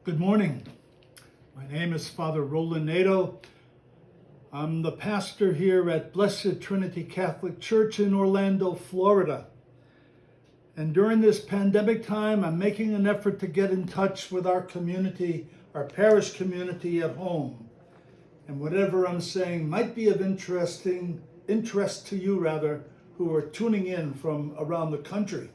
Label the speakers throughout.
Speaker 1: Good morning. My name is Father Roland. I'm the pastor here at Blessed Trinity Catholic Church in Orlando, Florida. And during this pandemic time, I'm making an effort to get in touch with our community, our parish community at home. And whatever I'm saying might be of interest to you, who are tuning in from around the country.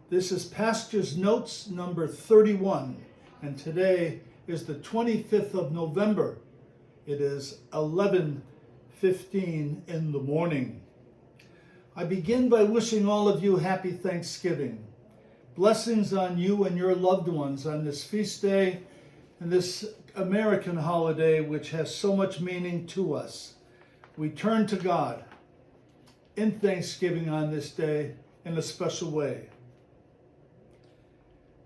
Speaker 1: This is Pastor's Notes number 31, and today is the 25th of November. It is 11:15 in the morning. I begin by wishing all of you happy Thanksgiving. Blessings on you and your loved ones on this feast day and this American holiday which has so much meaning to us. We turn to God in thanksgiving on this day in a special way.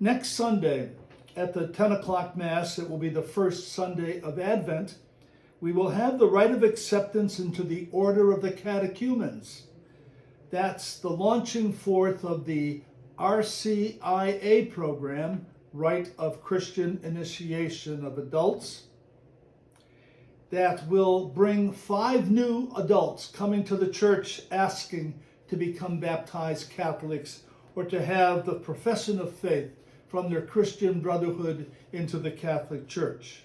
Speaker 1: Next Sunday, at the 10 o'clock Mass, it will be the first Sunday of Advent, we will have the rite of acceptance into the Order of the Catechumens. That's the launching forth of the RCIA program, Rite of Christian Initiation of Adults, that will bring 5 new adults coming to the church asking to become baptized Catholics or to have the profession of faith from their Christian brotherhood into the Catholic Church.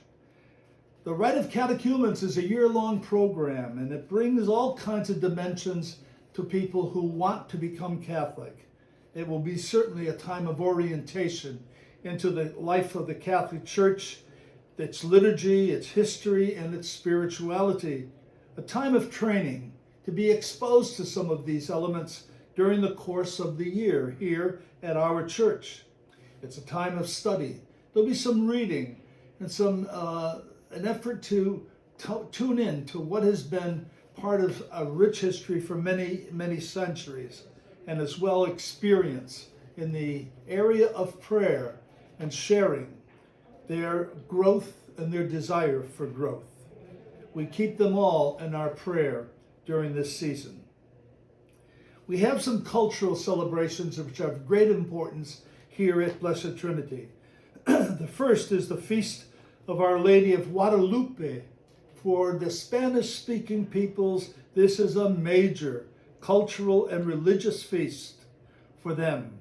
Speaker 1: The Rite of Catechumens is a year-long program, and it brings all kinds of dimensions to people who want to become Catholic. It will be certainly a time of orientation into the life of the Catholic Church, its liturgy, its history, and its spirituality. A time of training to be exposed to some of these elements during the course of the year here at our church. It's a time of study. There'll be some reading and an effort to tune in to what has been part of a rich history for many, many centuries, and as well experience in the area of prayer and sharing their growth and their desire for growth. We keep them all in our prayer during this season. We have some cultural celebrations which are of great importance here at Blessed Trinity. The first is the Feast of Our Lady of Guadalupe. For the Spanish-speaking peoples, this is a major cultural and religious feast for them.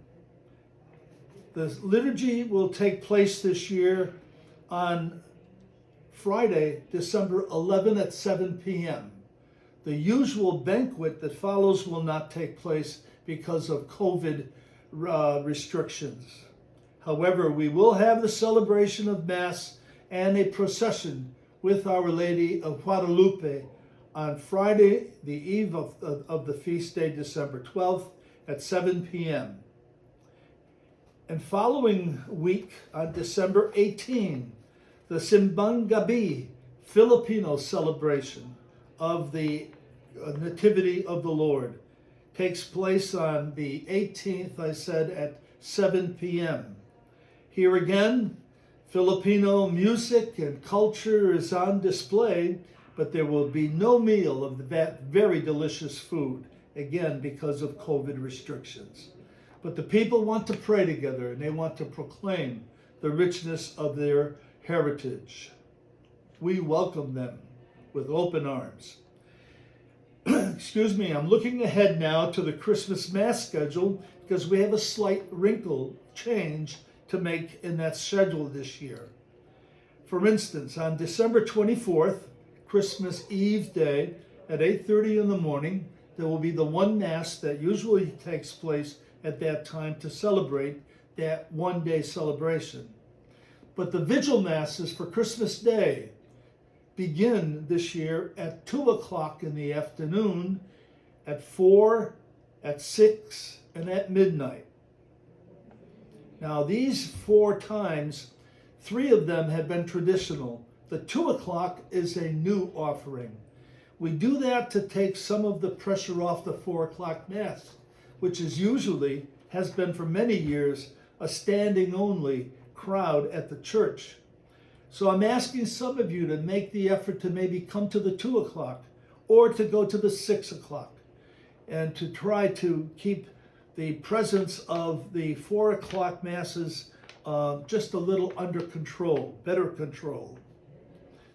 Speaker 1: The liturgy will take place this year on Friday, December 11 at 7 p.m. The usual banquet that follows will not take place because of COVID restrictions. However, we will have the celebration of Mass and a procession with Our Lady of Guadalupe on Friday, the eve of the feast day, December 12th at 7 p.m. And following week, on December 18, the Simbang Gabi Filipino celebration of the Nativity of the Lord takes place on the 18th, I said, at 7 p.m. Here again, Filipino music and culture is on display, but there will be no meal of that very delicious food, again, because of COVID restrictions. But the people want to pray together, and they want to proclaim the richness of their heritage. We welcome them with open arms. Excuse me, I'm looking ahead now to the Christmas Mass schedule because we have a slight wrinkle change to make in that schedule this year. For instance, on December 24th, Christmas Eve day at 8:30 in the morning, there will be the one Mass that usually takes place at that time to celebrate that one-day celebration. But the Vigil Masses for Christmas Day begin this year at 2 o'clock in the afternoon, at 4, at 6, and at midnight. Now these 4 times, 3 of them have been traditional. The 2 o'clock is a new offering. We do that to take some of the pressure off the 4 o'clock Mass, which has been for many years a standing only crowd at the church. So I'm asking some of you to make the effort to maybe come to the 2 o'clock or to go to the 6 o'clock and to try to keep the presence of the 4 o'clock Masses just a little under control, better control.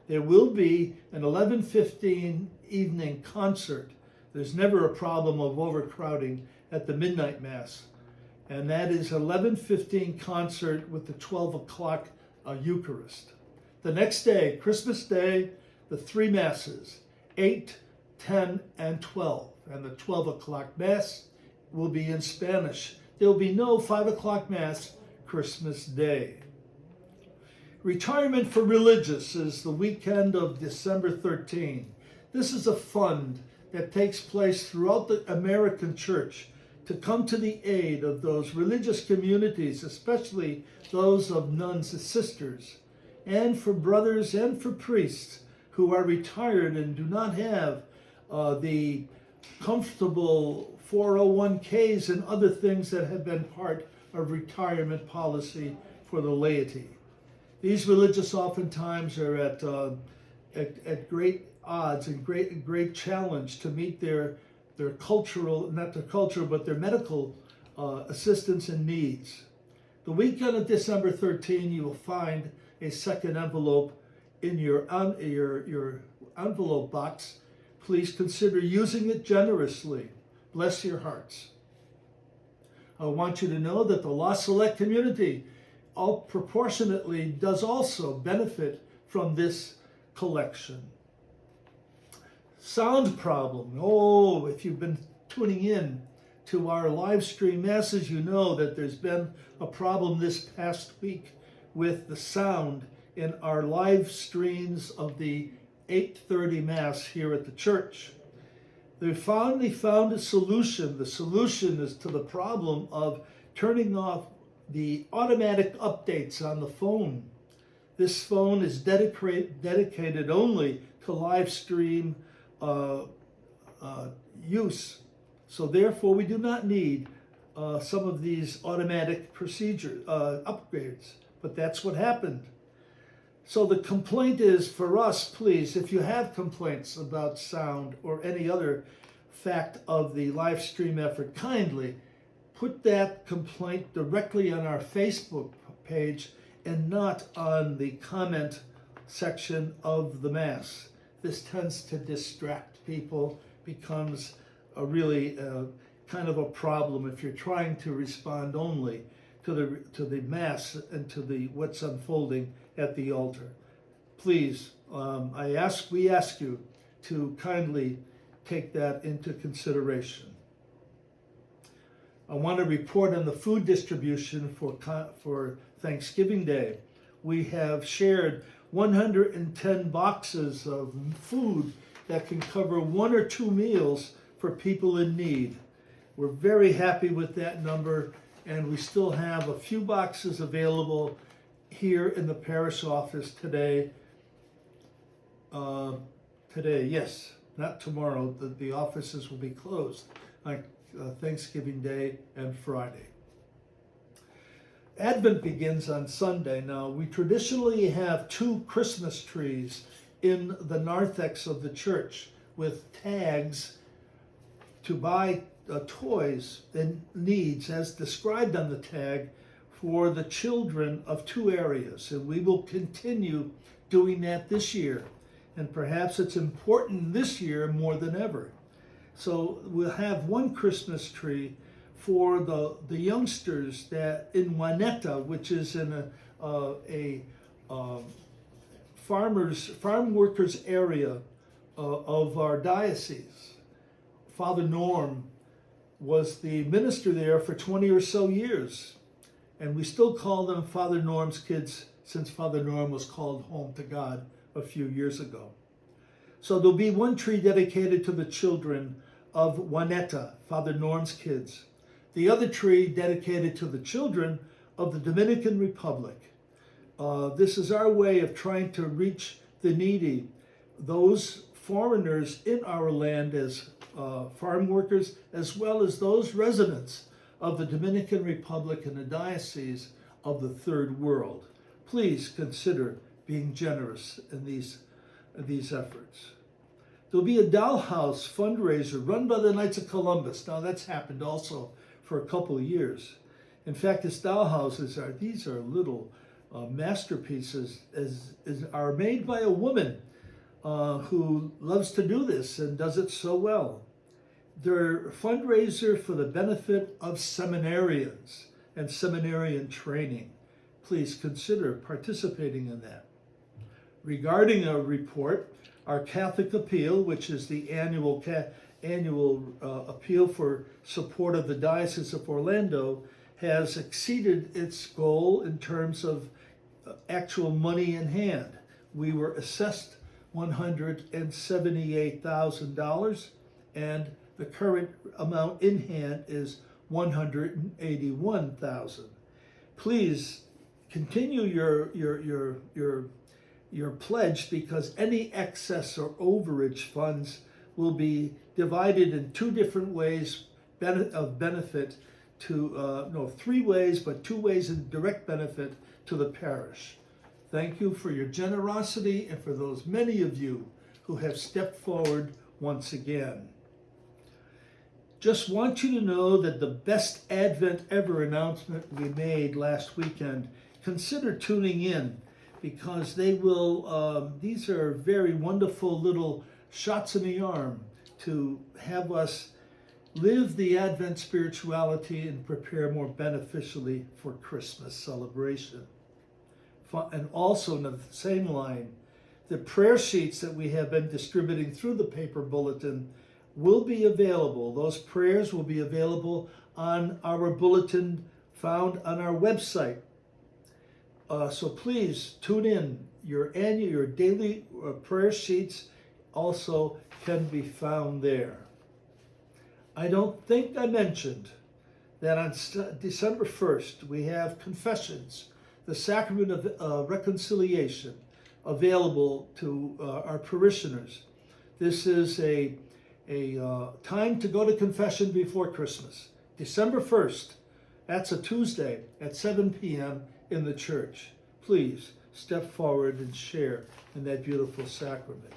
Speaker 1: There will be an 11:15 evening concert. There's never a problem of overcrowding at the midnight mass. And that is 11:15 concert with the 12 o'clock Eucharist. The next day, Christmas Day, the three masses, 8, 10, and 12. And the 12 o'clock mass will be in Spanish. There will be no 5 o'clock mass Christmas Day. Retirement for Religious is the weekend of December 13. This is a fund that takes place throughout the American church to come to the aid of those religious communities, especially those of nuns and sisters, and for brothers and for priests who are retired and do not have the comfortable 401ks and other things that have been part of retirement policy for the laity. These religious oftentimes are at great odds and great challenge to meet their cultural, not their cultural, but their medical assistance and needs. The weekend of December 13, you will find a second envelope in your envelope box. Please consider using it generously. Bless your hearts. I want you to know that the Lost Select community all proportionately does also benefit from this collection. Sound problem. Oh, if you've been tuning in to our live stream masses, you know that there's been a problem this past week with the sound in our live streams of the 8:30 Mass here at the church. They finally found a solution. The solution is to the problem of turning off the automatic updates on the phone. This phone is dedicated only to live stream use. So therefore, we do not need some of these automatic upgrades. But that's what happened. So the complaint is for us, please, if you have complaints about sound or any other fact of the live stream effort, kindly put that complaint directly on our Facebook page and not on the comment section of the Mass. This tends to distract people, becomes a really kind of a problem if you're trying to respond only to the Mass and to what's unfolding at the altar. Please, we ask you to kindly take that into consideration. I want to report on the food distribution for Thanksgiving Day. We have shared 110 boxes of food that can cover 1 or 2 meals for people in need. We're very happy with that number, and we still have a few boxes available here in the parish office today. Yes, not tomorrow. The offices will be closed on Thanksgiving Day and Friday. Advent begins on Sunday. Now, we traditionally have 2 Christmas trees in the narthex of the church with tags to buy toys and needs as described on the tag for the children of 2 areas. And we will continue doing that this year. And perhaps it's important this year more than ever. So we'll have 1 Christmas tree for the youngsters that in Juaneta, which is in a farm workers area of our diocese. Father Norm was the minister there for 20 or so years. And we still call them Father Norm's kids since Father Norm was called home to God a few years ago. So there'll be 1 tree dedicated to the children of Juaneta, Father Norm's kids. The other tree dedicated to the children of the Dominican Republic. This is our way of trying to reach the needy, those foreigners in our land as farm workers, as well as those residents of the Dominican Republic and the Diocese of the Third World. Please consider being generous in these efforts. There'll be a dollhouse fundraiser run by the Knights of Columbus. Now that's happened also for a couple of years. In fact, the Stauhouses are little masterpieces, are made by a woman who loves to do this and does it so well. They're a fundraiser for the benefit of seminarians and seminarian training. Please consider participating in that. Regarding a report, our Catholic Appeal, which is the annual appeal for support of the Diocese of Orlando, has exceeded its goal in terms of actual money in hand. We were assessed $178,000, and the current amount in hand is $181,000. Please continue your pledge, because any excess or overage funds will be divided in two different ways of benefit to, 3 ways, but 2 ways in direct benefit to the parish. Thank you for your generosity and for those many of you who have stepped forward once again. Just want you to know that the best Advent ever announcement we made last weekend, consider tuning in, because they will, these are very wonderful little shots in the arm to have us live the Advent spirituality and prepare more beneficially for Christmas celebration. And also in the same line, the prayer sheets that we have been distributing through the paper bulletin will be available. Those prayers will be available on our bulletin found on our website. So please tune in. Your daily prayer sheets also can be found there. I don't think I mentioned that on December 1st we have confessions, the sacrament of reconciliation, available to our parishioners. This is a time to go to confession before Christmas. December 1st, that's a Tuesday at 7 p.m. in the church. Please step forward and share in that beautiful sacrament.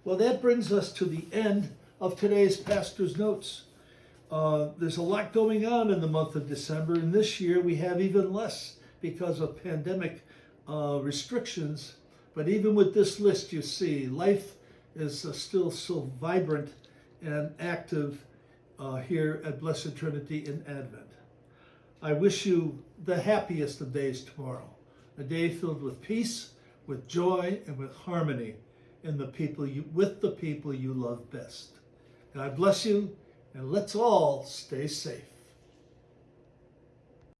Speaker 1: Well, that brings us to the end of today's Pastor's Notes. There's a lot going on in the month of December, and this year we have even less because of pandemic restrictions. But even with this list, you see, life is still so vibrant and active here at Blessed Trinity in Advent. I wish you the happiest of days tomorrow, a day filled with peace, with joy, and with harmony with the people you love best. God bless you, and let's all stay safe.